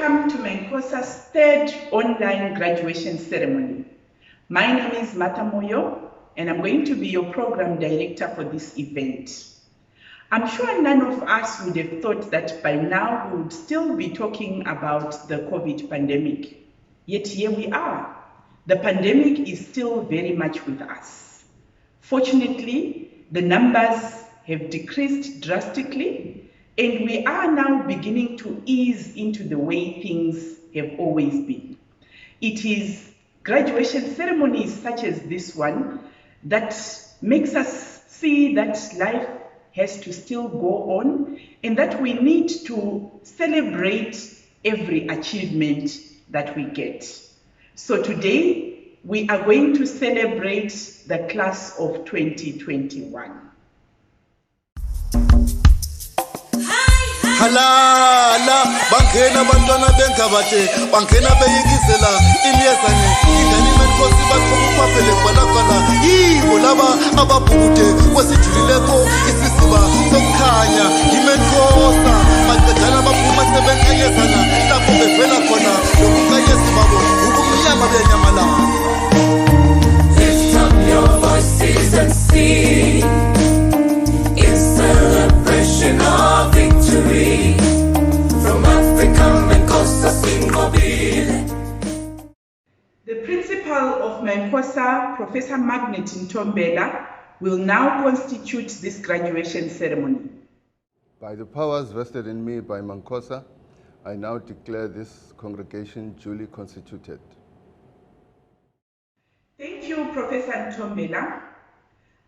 Welcome to Mancosa's third online graduation ceremony. My name is Martha Moyo, and I'm going to be your program director for this event. I'm sure none of us would have thought that by now we would still be talking about the COVID pandemic. Yet here we are. The pandemic is still very much with us. Fortunately, the numbers have decreased drastically, and we are now beginning to ease into the way things have always been. It is graduation ceremonies such as this one that makes us see that life has to still go on and that we need to celebrate every achievement that we get. So today, we are going to celebrate the class of 2021. Halala bangena bantwana benkabate bangena beyikizela imyezane ingane Mancosa bathokuphaphele kwalakala yibo laba ababhukude kwesijulileko isisiba sokukhanya iMancosa baqedana baphuma sebenkanyezana lapho bevela khona lokunkanyezi babo ukumnyama benyamalala. Lift up your voices and sing in celebration of victory. From Africa, Mancosa, Singobile. The principal of Mancosa, Professor Magnet Ntombela, will now constitute this graduation ceremony. By the powers vested in me by Mancosa, I now declare this congregation duly constituted. Thank you, Professor Ntombela.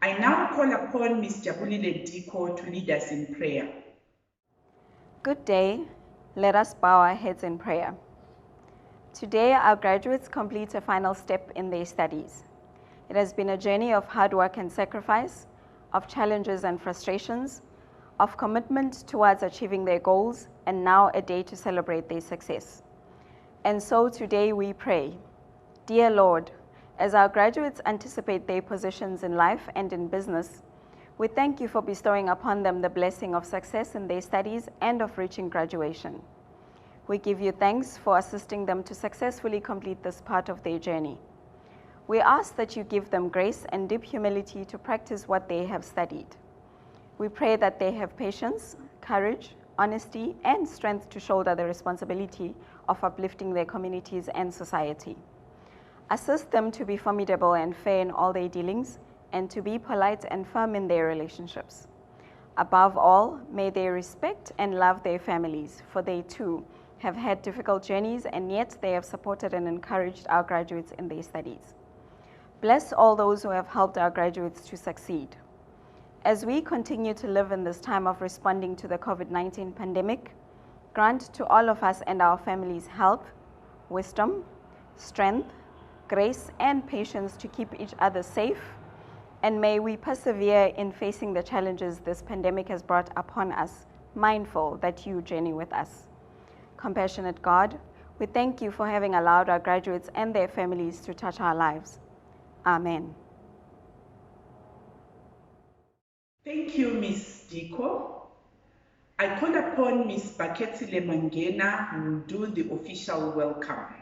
I now call upon Ms. Jabulile Diko to lead us in prayer. Good day. Let us bow our heads in prayer. Today, our graduates complete a final step in their studies. It has been a journey of hard work and sacrifice, of challenges and frustrations, of commitment towards achieving their goals, and now a day to celebrate their success. And so today we pray, Dear Lord, as our graduates anticipate their positions in life and in business, we thank you for bestowing upon them the blessing of success in their studies and of reaching graduation. We give you thanks for assisting them to successfully complete this part of their journey. We ask that you give them grace and deep humility to practice what they have studied. We pray that they have patience, courage, honesty, and strength to shoulder the responsibility of uplifting their communities and society. Assist them to be formidable and fair in all their dealings, and to be polite and firm in their relationships. Above all, may they respect and love their families, for they too have had difficult journeys, and yet they have supported and encouraged our graduates in their studies. Bless all those who have helped our graduates to succeed. As we continue to live in this time of responding to the COVID-19 pandemic, grant to all of us and our families health, wisdom, strength, grace, and patience to keep each other safe, and may we persevere in facing the challenges this pandemic has brought upon us, mindful that you journey with us. Compassionate God, we thank you for having allowed our graduates and their families to touch our lives. Amen. Thank you, Ms. Diko. I call upon Ms. Baketsile Mangena, who will do the official welcome.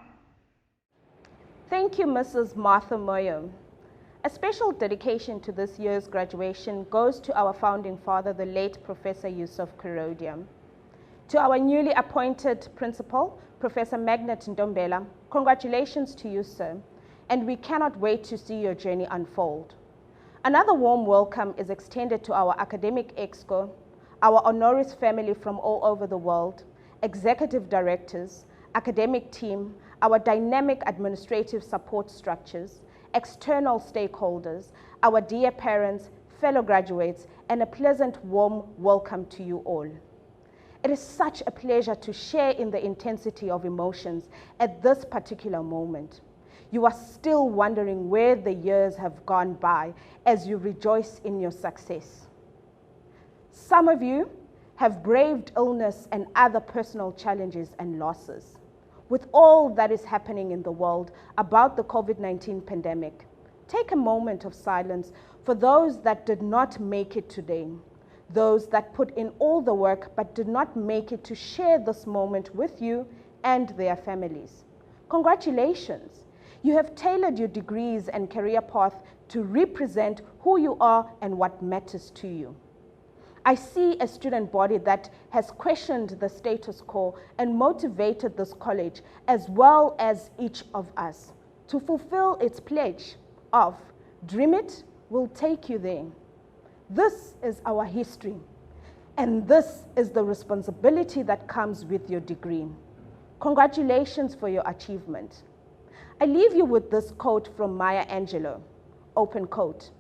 Thank you, Mrs. Martha Moyo. A special dedication to this year's graduation goes to our founding father, the late Professor Yusuf Kurodia. To our newly appointed principal, Professor Magnet Ntombela, congratulations to you, sir, and we cannot wait to see your journey unfold. Another warm welcome is extended to our academic exco, our honoris family from all over the world, executive directors, academic team, our dynamic administrative support structures, external stakeholders, our dear parents, fellow graduates, and a pleasant, warm welcome to you all. It is such a pleasure to share in the intensity of emotions at this particular moment. You are still wondering where the years have gone by as you rejoice in your success. Some of you have braved illness and other personal challenges and losses. With all that is happening in the world about the COVID-19 pandemic, take a moment of silence for those that did not make it today, those that put in all the work but did not make it to share this moment with you and their families. Congratulations! You have tailored your degrees and career path to represent who you are and what matters to you. I see a student body that has questioned the status quo and motivated this college, as well as each of us, to fulfill its pledge of dream it, we'll take you there. This is our history, and this is the responsibility that comes with your degree. Congratulations for your achievement. I leave you with this quote from Maya Angelou, open quote: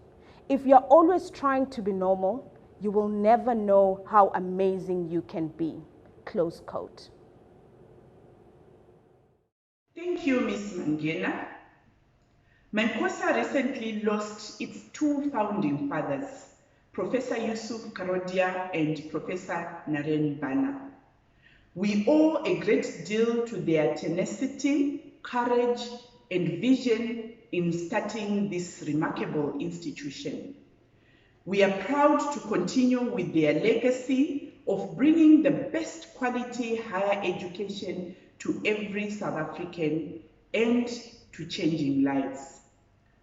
"If you're always trying to be normal, you will never know how amazing you can be," close quote. Thank you, Ms. Mangena. Mancosa recently lost its two founding fathers, Professor Yusuf Karodia and Professor Naren Bana. We owe a great deal to their tenacity, courage, and vision in starting this remarkable institution. We are proud to continue with their legacy of bringing the best quality higher education to every South African and to changing lives.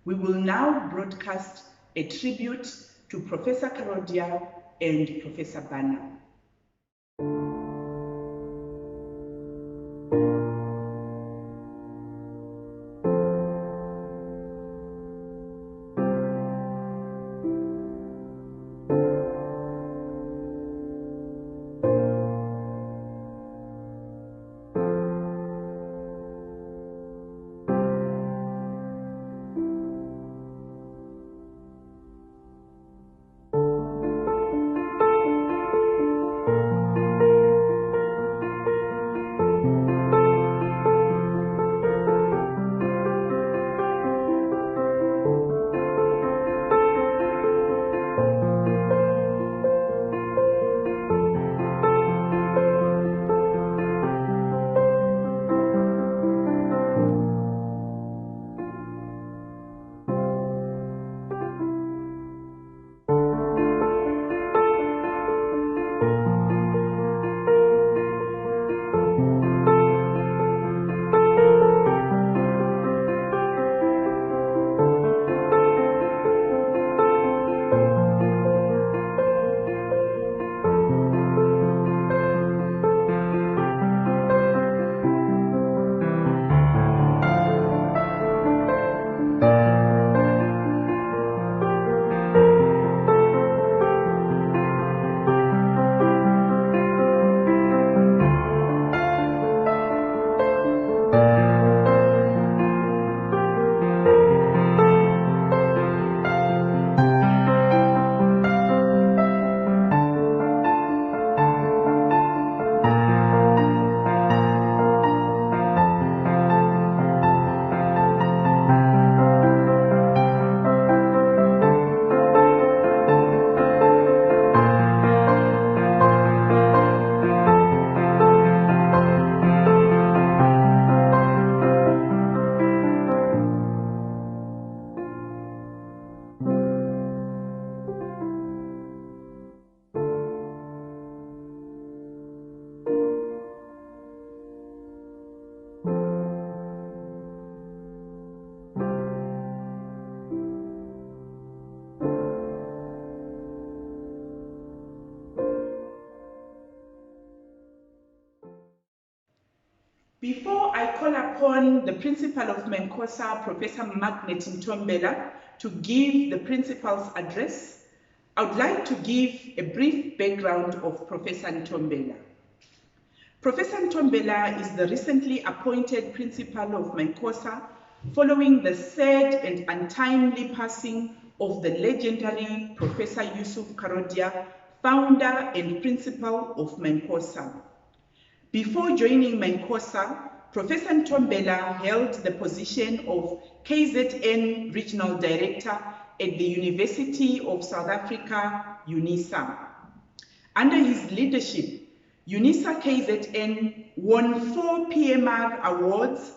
We will now broadcast a tribute to Professor Karodia and Professor Bana. Before I call upon the principal of Mancosa, Professor Magnet Ntombela, to give the principal's address, I would like to give a brief background of Professor Ntombela. Professor Ntombela is the recently appointed principal of Mancosa following the sad and untimely passing of the legendary Professor Yusuf Karodia, founder and principal of Mancosa. Before joining Mancosa, Professor Ntombela held the position of KZN Regional Director at the University of South Africa, UNISA. Under his leadership, UNISA KZN won 4 PMR awards,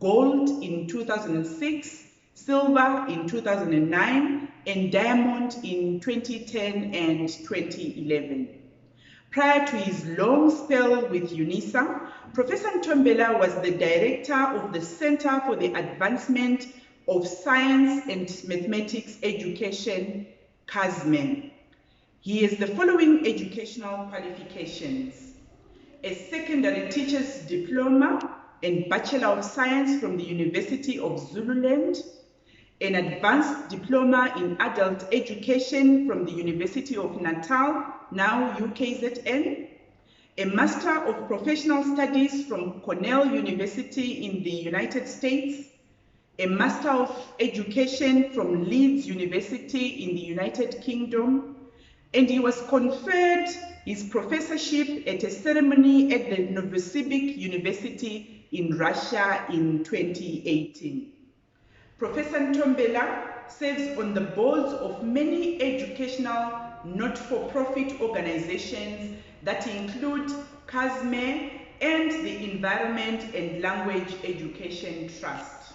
gold in 2006, silver in 2009, and diamond in 2010 and 2011. Prior to his long spell with UNISA, Professor Ntombela was the director of the Center for the Advancement of Science and Mathematics Education, CASME. He has the following educational qualifications: a secondary teacher's diploma and Bachelor of Science from the University of Zululand, an advanced diploma in adult education from the University of Natal, now UKZN, a Master of Professional Studies from Cornell University in the United States, a Master of Education from Leeds University in the United Kingdom, and he was conferred his professorship at a ceremony at the Novosibirsk University in Russia in 2018. Professor Ntombela serves on the boards of many educational not-for-profit organizations that include CASME and the Environment and Language Education Trust.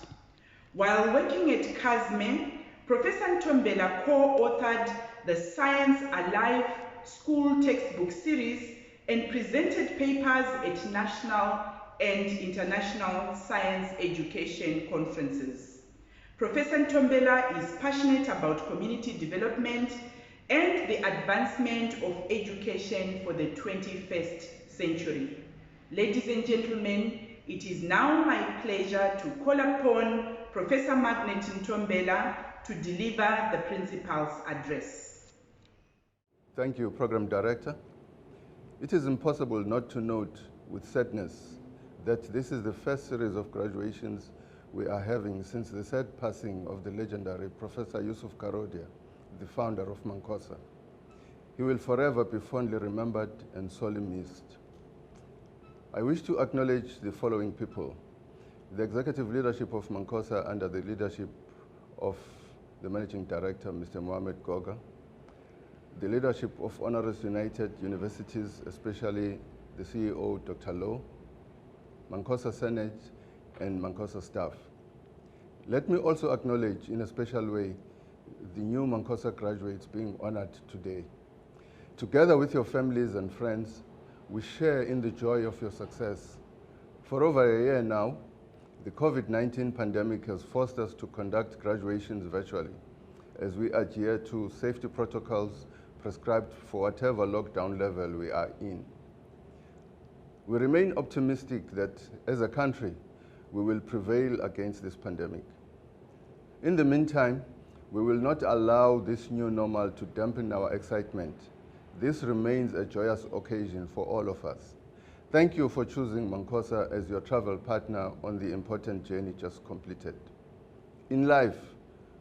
While working at CASME, Professor Ntombela co-authored the Science Alive school textbook series and presented papers at national and international science education conferences. Professor Ntombela is passionate about community development and the advancement of education for the 21st century. Ladies and gentlemen, it is now my pleasure to call upon Professor Magnet Ntombela to deliver the principal's address. Thank you, Program Director. It is impossible not to note with sadness that this is the first series of graduations we are having since the sad passing of the legendary Professor Yusuf Karodia, the founder of Mancosa. He will forever be fondly remembered and sorely missed. I wish to acknowledge the following people: the executive leadership of Mancosa under the leadership of the Managing Director, Mr. Mohamed Goga, the leadership of Honoris United Universities, especially the CEO, Dr. Lowe, Mancosa Senate, and Mancosa staff. Let me also acknowledge in a special way the new Mancosa graduates being honored today. Together with your families and friends, we share in the joy of your success. For over a year now, the COVID-19 pandemic has forced us to conduct graduations virtually as we adhere to safety protocols prescribed for whatever lockdown level we are in. We remain optimistic that as a country, we will prevail against this pandemic. In the meantime, we will not allow this new normal to dampen our excitement. This remains a joyous occasion for all of us. Thank you for choosing Mancosa as your travel partner on the important journey just completed. In life,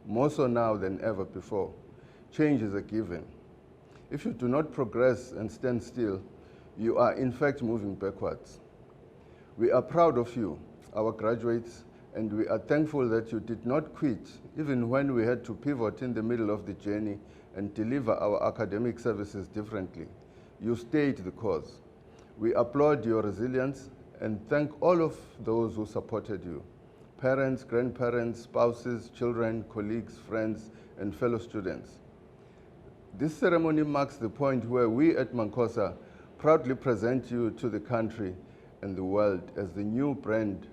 more so now than ever before, change is a given. If you do not progress and stand still, you are in fact moving backwards. We are proud of you, our graduates, and we are thankful that you did not quit even when we had to pivot in the middle of the journey and deliver our academic services differently. You stayed the course. We applaud your resilience and thank all of those who supported you: parents, grandparents, spouses, children, colleagues, friends, and fellow students. This ceremony marks the point where we at Mancosa proudly present you to the country and the world as the new brand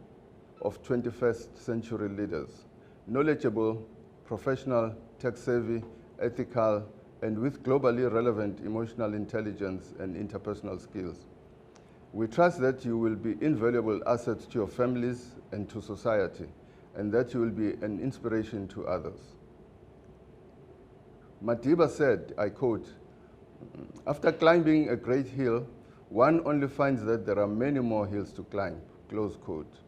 of 21st century leaders: knowledgeable, professional, tech-savvy, ethical, and with globally relevant emotional intelligence and interpersonal skills. We trust that you will be invaluable assets to your families and to society, and that you will be an inspiration to others. Madiba said, I quote, "After climbing a great hill, one only finds that there are many more hills to climb," close quote.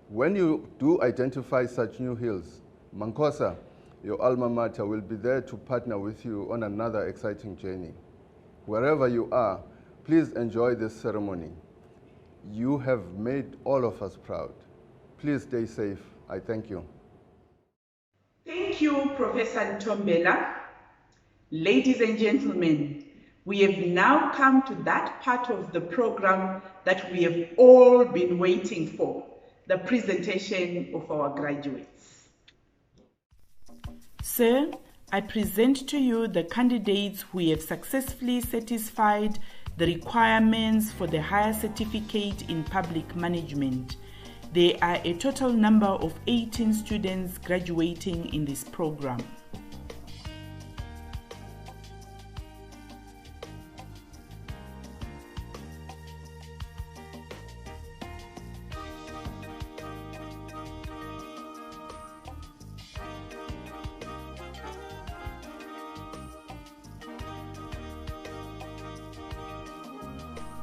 When you do identify such new hills, Mancosa, your alma mater, will be there to partner with you on another exciting journey. Wherever you are, please enjoy this ceremony. You have made all of us proud. Please stay safe. I thank you. Thank you, Professor Ntombela. Ladies and gentlemen, we have now come to that part of the program that we have all been waiting for, the presentation of our graduates. Sir, I present to you the candidates who have successfully satisfied the requirements for the higher certificate in public management. There are a total number of 18 students graduating in this program.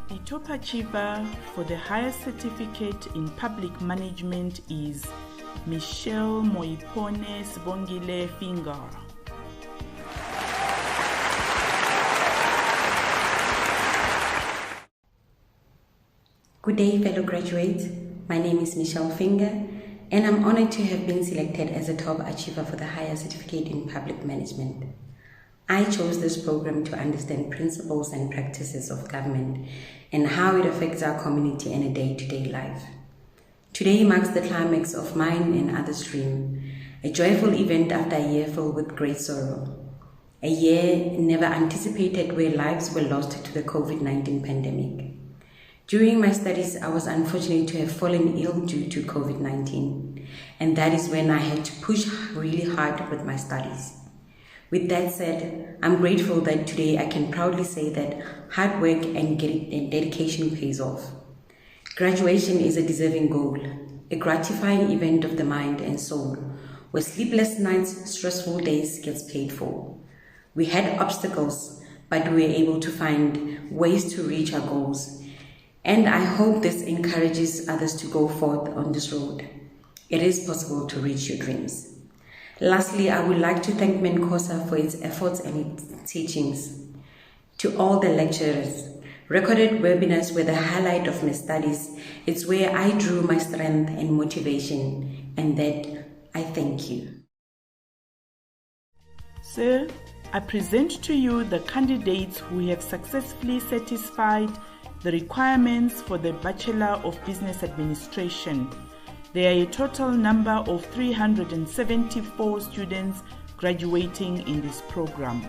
The top achiever for the highest certificate in public management is Michelle Moipone Sibongile Finger. Good day, fellow graduates. My name is Michelle Finger, and I'm honored to have been selected as a top achiever for the higher certificate in public management. I chose this program to understand principles and practices of government and how it affects our community in a day-to-day life. Today marks the climax of mine and others' dream, a joyful event after a year filled with great sorrow. A year never anticipated where lives were lost to the COVID-19 pandemic. During my studies, I was unfortunate to have fallen ill due to COVID-19, and that is when I had to push really hard with my studies. With that said, I'm grateful that today I can proudly say that hard work and dedication pays off. Graduation is a deserving goal, a gratifying event of the mind and soul, where sleepless nights, stressful days gets paid for. We had obstacles, but we were able to find ways to reach our goals. And I hope this encourages others to go forth on this road. It is possible to reach your dreams. Lastly, I would like to thank Mancosa for its efforts and its teachings. To all the lecturers, recorded webinars were the highlight of my studies. It's where I drew my strength and motivation, and that I thank you. Sir, I present to you the candidates who have successfully satisfied the requirements for the Bachelor of Business Administration. There are a total number of 374 students graduating in this program.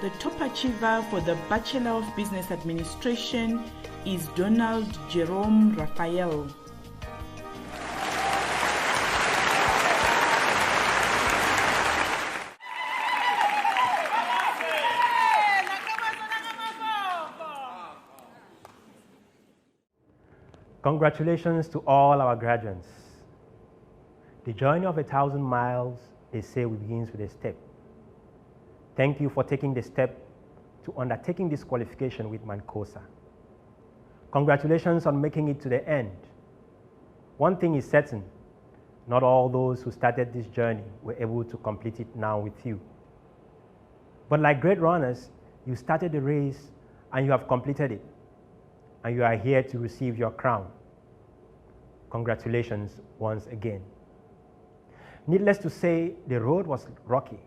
The top achiever for the Bachelor of Business Administration is Donald Jerome Raphael. Congratulations to all our graduates. The journey of 1,000 miles, they say, begins with a step. Thank you for taking the step to undertaking this qualification with Mancosa. Congratulations on making it to the end. One thing is certain, not all those who started this journey were able to complete it now with you. But like great runners, you started the race and you have completed it, and you are here to receive your crown. Congratulations once again. Needless to say, the road was rocky.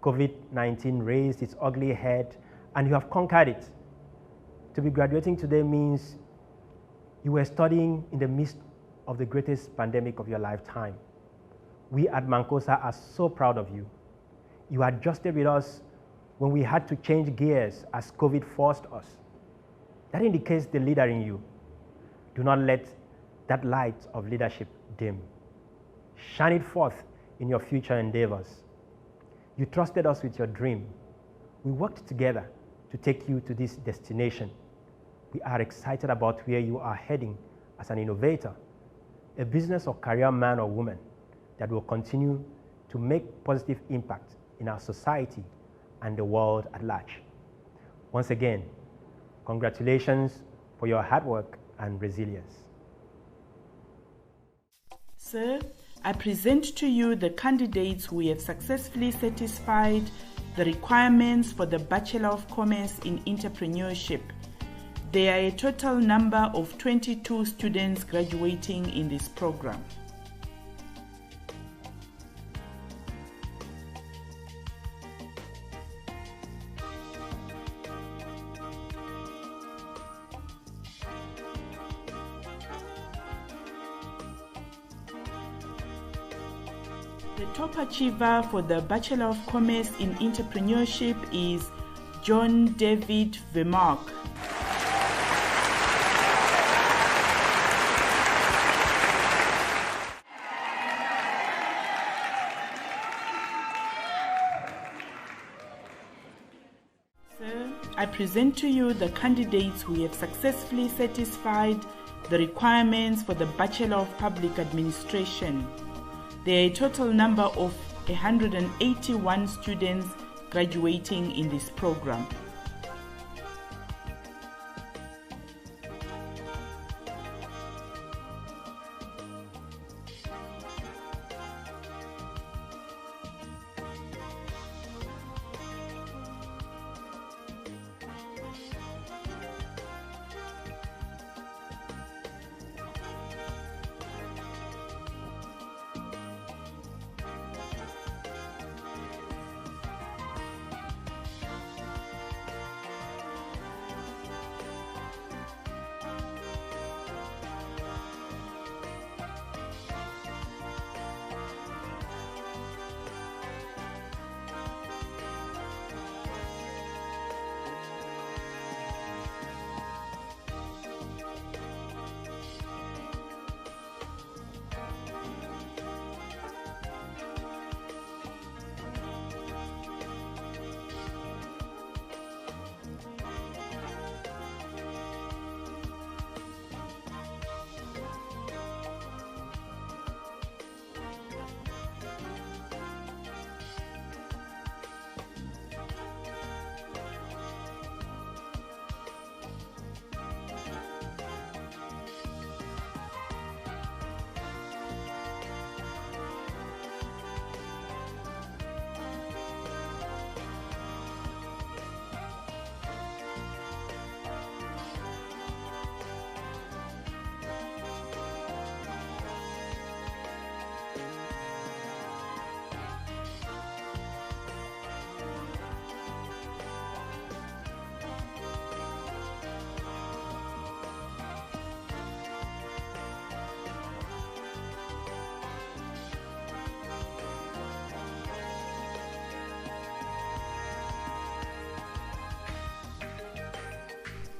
COVID-19 raised its ugly head, and you have conquered it. To be graduating today means you were studying in the midst of the greatest pandemic of your lifetime. We at Mancosa are so proud of you. You adjusted with us when we had to change gears as COVID forced us. That indicates the leader in you. Do not let that light of leadership dim. Shine it forth in your future endeavors. You trusted us with your dream. We worked together to take you to this destination. We are excited about where you are heading as an innovator, a business or career man or woman that will continue to make positive impact in our society and the world at large. Once again, congratulations for your hard work and resilience. Sir, I present to you the candidates who have successfully satisfied the requirements for the Bachelor of Commerce in Entrepreneurship. There are a total number of 22 students graduating in this program. The top achiever for the Bachelor of Commerce in Entrepreneurship is John David Vermark. Sir, I present to you the candidates who have successfully satisfied the requirements for the Bachelor of Public Administration. There are a total number of 181 students graduating in this program.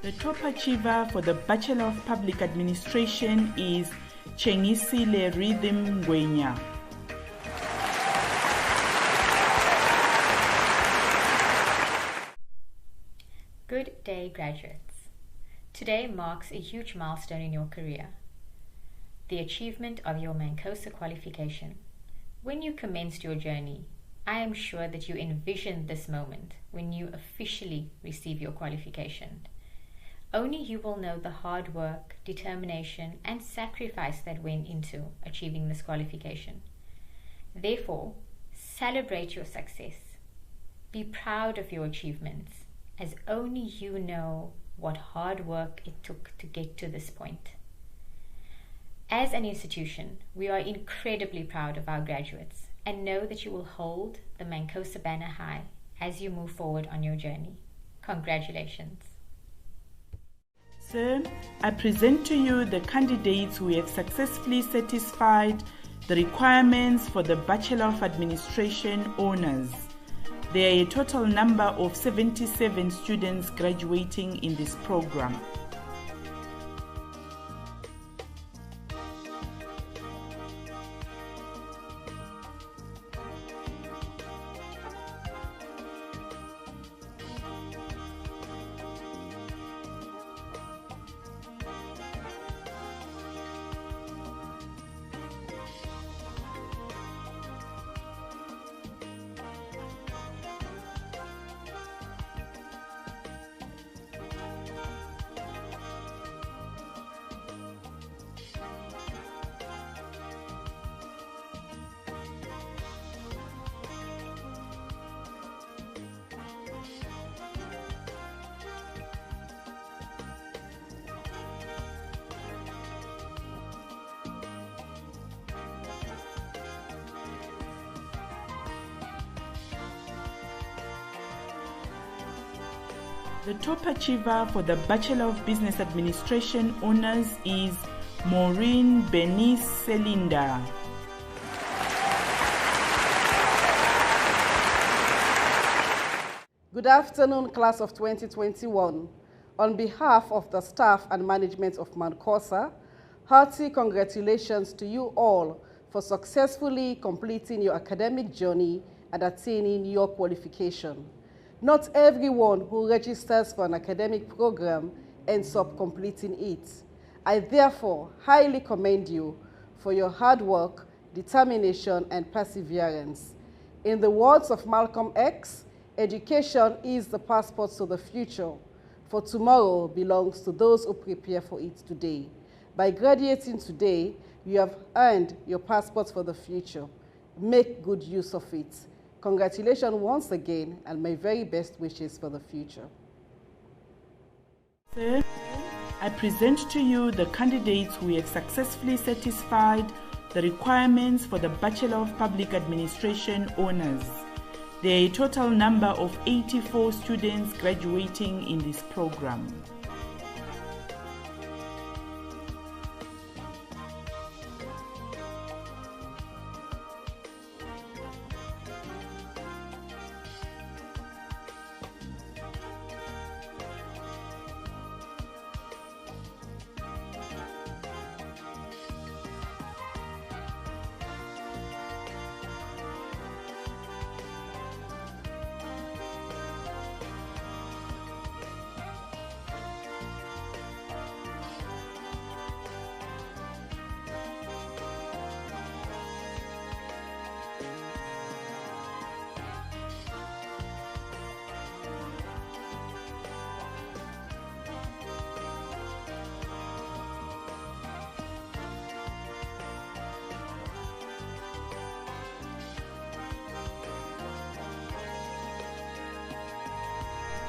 The top achiever for the Bachelor of Public Administration is Chengisile Rhythm Ngwenya. Good day, graduates. Today marks a huge milestone in your career, the achievement of your Mancosa qualification. When you commenced your journey, I am sure that you envisioned this moment when you officially receive your qualification. Only you will know the hard work, determination, and sacrifice that went into achieving this qualification. Therefore, celebrate your success. Be proud of your achievements, as only you know what hard work it took to get to this point. As an institution, we are incredibly proud of our graduates and know that you will hold the Mancosa banner high as you move forward on your journey. Congratulations. Sir, I present to you the candidates who have successfully satisfied the requirements for the Bachelor of Administration Honours. There are a total number of 77 students graduating in this program. The top achiever for the Bachelor of Business Administration Honours is Maureen Bernice Selinda. Good afternoon, class of 2021. On behalf of the staff and management of Mancosa, hearty congratulations to you all for successfully completing your academic journey and attaining your qualification. Not everyone who registers for an academic program ends up completing it. I therefore highly commend you for your hard work, determination, and perseverance. In the words of Malcolm X, education is the passport to the future, for tomorrow belongs to those who prepare for it today. By graduating today, you have earned your passport for the future. Make good use of it. Congratulations once again, and my very best wishes for the future. Sir, I present to you the candidates who have successfully satisfied the requirements for the Bachelor of Public Administration Honours. There are a total number of 84 students graduating in this program.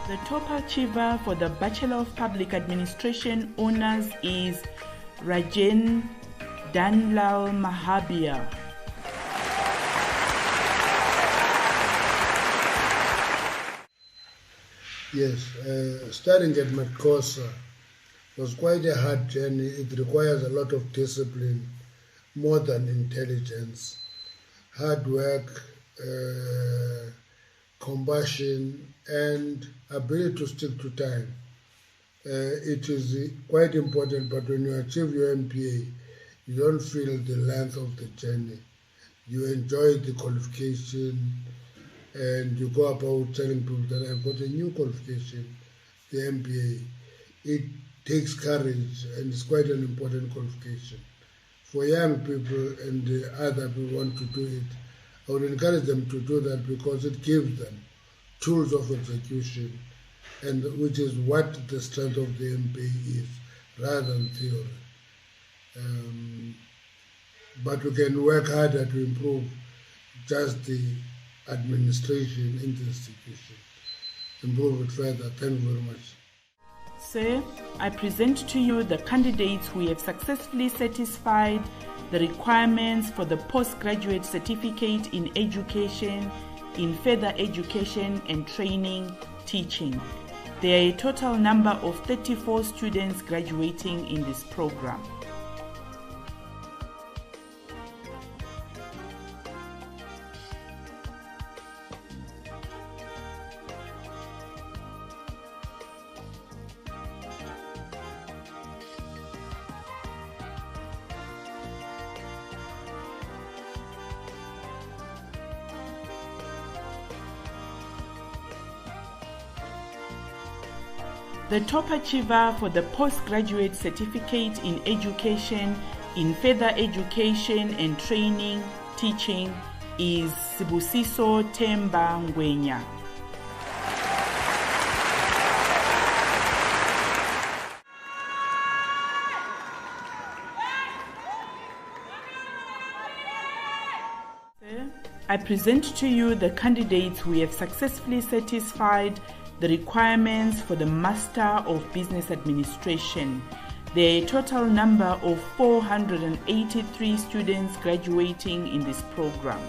The top achiever for the Bachelor of Public Administration Honours is Rajen Danlal Mahabir. Yes, starting at Mancosa was quite a hard journey. It requires a lot of discipline, more than intelligence, hard work, compassion, and ability to stick to time. it is quite important, but when you achieve your MPA, you don't feel the length of the journey. You enjoy the qualification, and you go about telling people that I've got a new qualification, the MPA. It takes courage, and it's quite an important qualification. For young people and other people who want to do it, I would encourage them to do that because it gives them tools of execution, and which is what the strength of the MPA is, rather than theory. But we can work harder to improve just the administration in the institution, improve it further. Thank you very much. Sir, I present to you the candidates who have successfully satisfied the requirements for the postgraduate certificate in education, in further education and training, teaching. There are a total number of 34 students graduating in this program. The top achiever for the postgraduate certificate in education, in further education and training, teaching is Sibusiso Temba Ngwenya. I present to you the candidates who have successfully satisfied the requirements for the Master of Business Administration. There are a total number of 483 students graduating in this program.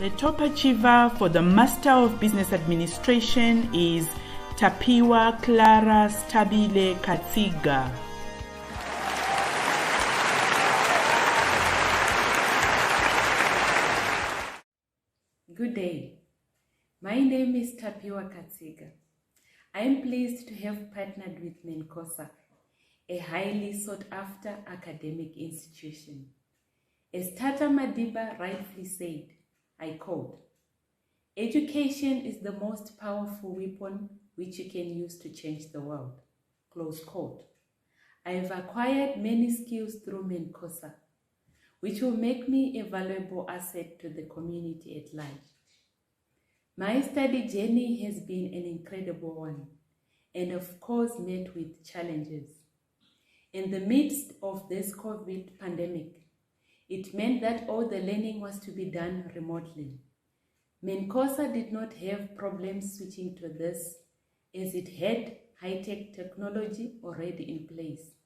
The top achiever for the Master of Business Administration is Tapiwa Clara Stabile Katsiga. Good day. My name is Tapiwa Katsiga. I am pleased to have partnered with Mancosa, a highly sought-after academic institution. As Tata Madiba rightfully said, I quote, "Education is the most powerful weapon which you can use to change the world." Close quote. I have acquired many skills through Mancosa, which will make me a valuable asset to the community at large. My study journey has been an incredible one, and of course met with challenges. In the midst of this COVID pandemic, it meant that all the learning was to be done remotely. Mancosa did not have problems switching to this, as it had high-tech technology already in place.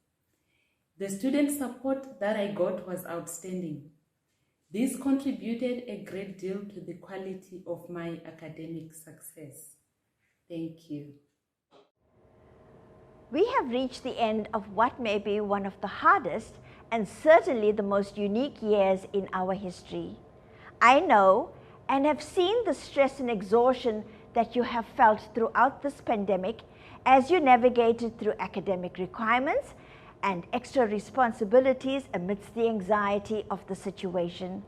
The student support that I got was outstanding. This contributed a great deal to the quality of my academic success. Thank you. We have reached the end of what may be one of the hardest and certainly the most unique years in our history. I know and have seen the stress and exhaustion that you have felt throughout this pandemic as you navigated through academic requirements and extra responsibilities amidst the anxiety of the situation.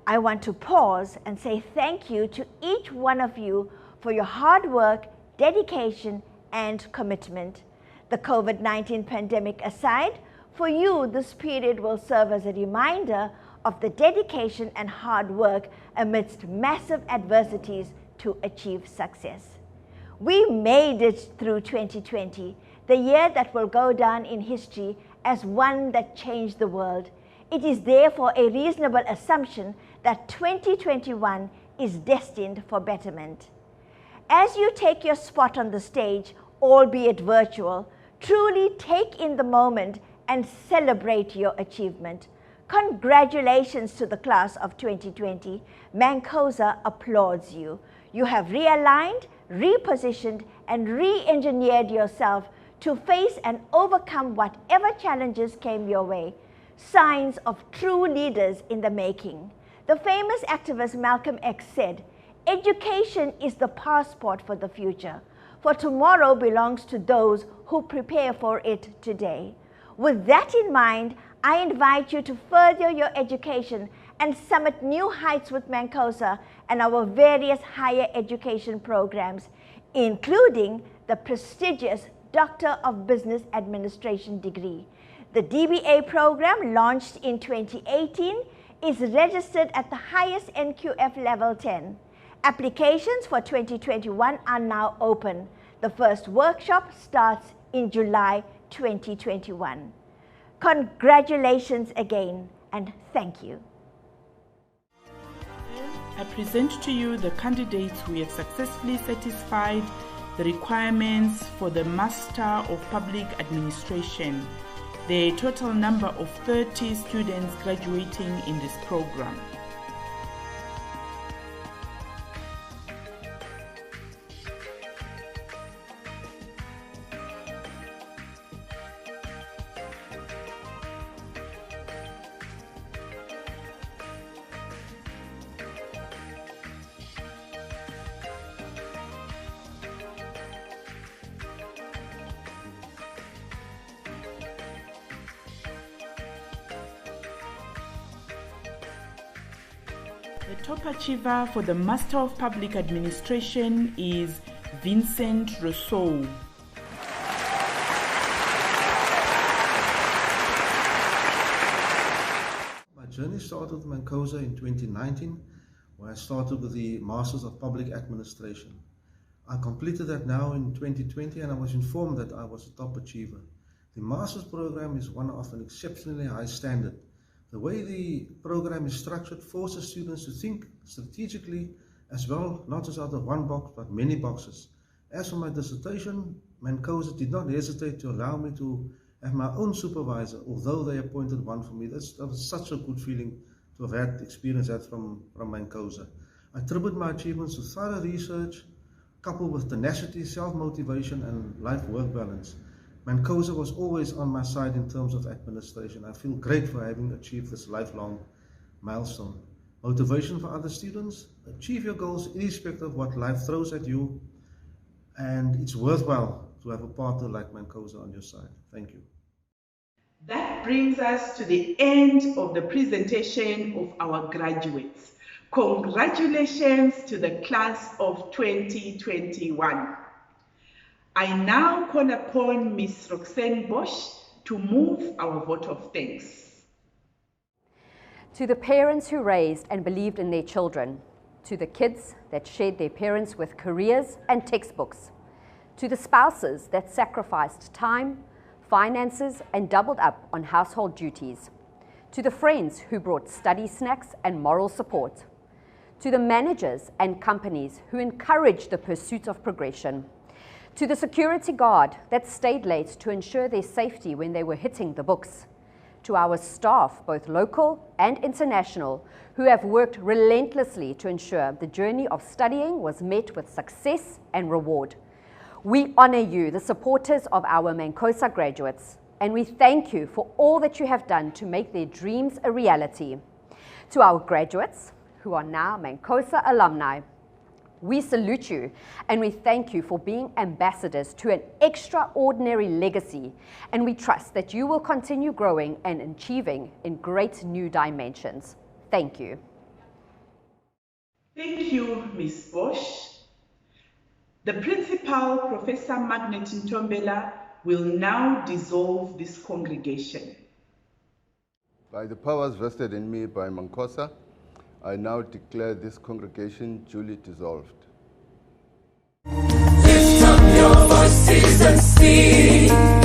I want to pause and say thank you to each one of you for your hard work, dedication, and commitment. The COVID-19 pandemic aside, for you, this period will serve as a reminder of the dedication and hard work amidst massive adversities to achieve success. We made it through 2020, the year that will go down in history as one that changed the world. It is therefore a reasonable assumption that 2021 is destined for betterment. As you take your spot on the stage, albeit virtual, truly take in the moment and celebrate your achievement. Congratulations to the class of 2020. Mancosa applauds you. You have realigned, repositioned, and re-engineered yourself to face and overcome whatever challenges came your way. Signs of true leaders in the making. The famous activist Malcolm X said, "Education is the passport for the future, for tomorrow belongs to those who prepare for it today." With that in mind, I invite you to further your education and summit new heights with Mancosa and our various higher education programs, including the prestigious Doctor of Business Administration degree. The DBA program, launched in 2018, is registered at the highest NQF level 10. Applications for 2021 are now open. The first workshop starts in July 2021. Congratulations again, and thank you. I present to you the candidates who have successfully satisfied the requirements for the Master of Public Administration. The total number of 30 students graduating in this program. The top achiever for the Master of Public Administration is Vincent Rousseau. My journey started with Mancosa in 2019, where I started with the Masters of Public Administration. I completed that now in 2020, and I was informed that I was a top achiever. The Masters program is one of an exceptionally high standard. The way the program is structured forces students to think strategically as well, not just out of one box, but many boxes. As for my dissertation, Mancosa did not hesitate to allow me to have my own supervisor, although they appointed one for me. That was such a good feeling to have had experience that from Mancosa. I attribute my achievements to thorough research, coupled with tenacity, self-motivation, and life-work balance. Mancosa was always on my side in terms of administration. I feel great for having achieved this lifelong milestone. Motivation for other students: achieve your goals irrespective of what life throws at you, and it's worthwhile to have a partner like Mancosa on your side. Thank you. That brings us to the end of the presentation of our graduates. Congratulations to the class of 2021. I now call upon Ms. Roxanne Bosch to move our vote of thanks. To the parents who raised and believed in their children, to the kids that shared their parents with careers and textbooks, to the spouses that sacrificed time, finances, and doubled up on household duties, to the friends who brought study snacks and moral support, to the managers and companies who encouraged the pursuit of progression, to the security guard that stayed late to ensure their safety when they were hitting the books, to our staff, both local and international, who have worked relentlessly to ensure the journey of studying was met with success and reward. We honor you, the supporters of our Mancosa graduates, and we thank you for all that you have done to make their dreams a reality. To our graduates, who are now Mancosa alumni, we salute you and we thank you for being ambassadors to an extraordinary legacy, and we trust that you will continue growing and achieving in great new dimensions. Thank you. Thank you, Ms. Bosch. The principal, Professor Magnet Ntombela, will now dissolve this congregation. By the powers vested in me by Mancosa, I now declare this congregation duly dissolved. Lift up your voices and sing.